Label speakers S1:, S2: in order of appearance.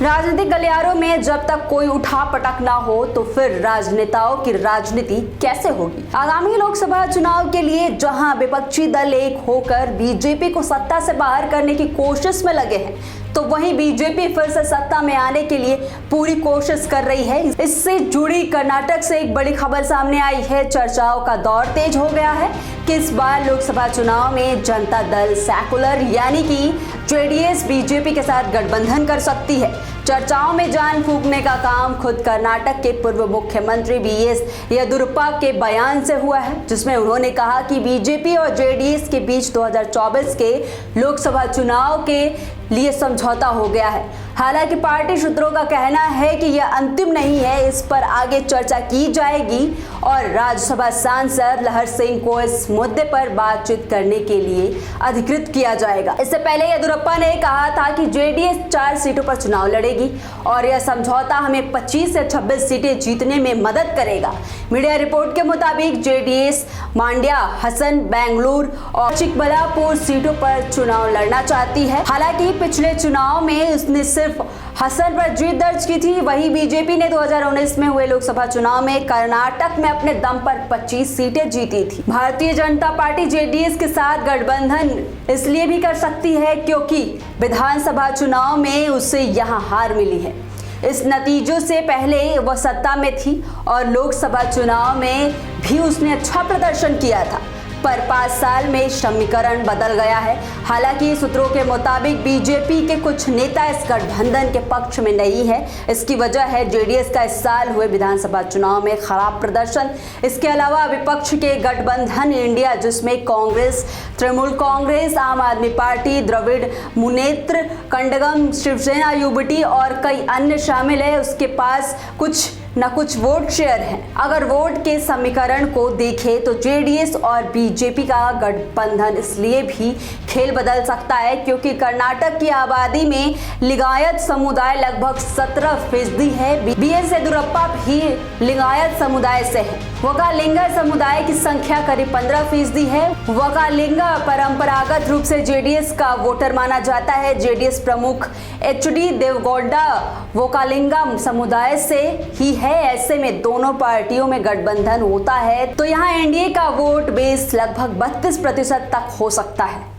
S1: राजनीतिक गलियारों में जब तक कोई उठा पटक ना हो तो फिर राजनेताओं की राजनीति कैसे होगी। आगामी लोकसभा चुनाव के लिए जहां विपक्षी दल एक होकर बीजेपी को सत्ता से बाहर करने की कोशिश में लगे हैं, तो वहीं बीजेपी फिर से सत्ता में आने के लिए पूरी कोशिश कर रही है। इससे जुड़ी कर्नाटक से एक बड़ी खबर सामने आई है। चर्चाओं का दौर तेज हो गया है कि इस बार लोकसभा चुनाव में जनता दल सेकुलर यानी कि जेडीएस बीजेपी के साथ गठबंधन कर सकती है। चर्चाओं में जान फूंकने का काम खुद कर्नाटक के पूर्व मुख्यमंत्री बीएस येदियुरप्पा के बयान से हुआ है, जिसमें उन्होंने कहा कि बीजेपी और जेडीएस के बीच 2024 के लोकसभा चुनाव के लिए समझौता हो गया है। हालांकि पार्टी सूत्रों का कहना है कि यह अंतिम नहीं है, इस पर आगे चर्चा की जाएगी और राज्यसभा सांसद लहर सिंह को इस मुद्दे पर बातचीत करने के लिए अधिकृत किया जाएगा। इससे पहले येदियुरप्पा ने कहा था कि जेडीएस 4 सीटों पर चुनाव लड़ेगी और यह समझौता हमें 25 से 26 सीटें जीतने में मदद करेगा। मीडिया रिपोर्ट के मुताबिक जेडीएस मांड्या, हसन, बेंगलुरु और चिकबल्लापुर सीटों पर चुनाव लड़ना चाहती है। हालांकि पिछले चुनाव में उसने सिर्फ हसन पर जीत दर्ज की थी। वहीं बीजेपी ने 2019 में हुए लोकसभा चुनाव में कर्नाटक में अपने दम पर 25 सीटें जीती थी। भारतीय जनता पार्टी जेडीएस के साथ गठबंधन इसलिए भी कर सकती है क्योंकि विधानसभा चुनाव में उसे यहां हार मिली है। इस नतीजों से पहले वह सत्ता में थी और लोकसभा चुनाव में भी उसने अच्छा प्रदर्शन किया था, पर 5 साल में समीकरण बदल गया है। हालांकि सूत्रों के मुताबिक बीजेपी के कुछ नेता इस गठबंधन के पक्ष में नहीं है। इसकी वजह है जेडीएस का इस साल हुए विधानसभा चुनाव में खराब प्रदर्शन। इसके अलावा विपक्ष के गठबंधन इंडिया, जिसमें कांग्रेस, तृणमूल कांग्रेस, आम आदमी पार्टी, द्रविड़ मुनेत्र कड़गम, शिवसेना यूबीटी और कई अन्य शामिल है, उसके पास कुछ न कुछ वोट शेयर है। अगर वोट के समीकरण को देखें तो जेडीएस और बीजेपी का गठबंधन इसलिए भी खेल बदल सकता है क्योंकि कर्नाटक की आबादी में लिंगायत समुदाय लगभग 17% है। बीएस येदियुरप्पा भी लिंगायत समुदाय से है। वकालिंगा समुदाय की संख्या करीब 15% है। वकालिंगा परंपरागत रूप से जेडीएस का वोटर माना जाता है। जेडीएस प्रमुख एचडी देवेगौड़ा वकालिंगा समुदाय से ही है। ऐसे में दोनों पार्टियों में गठबंधन होता है तो यहाँ एनडीए का वोट बेस लगभग 32% तक हो सकता है।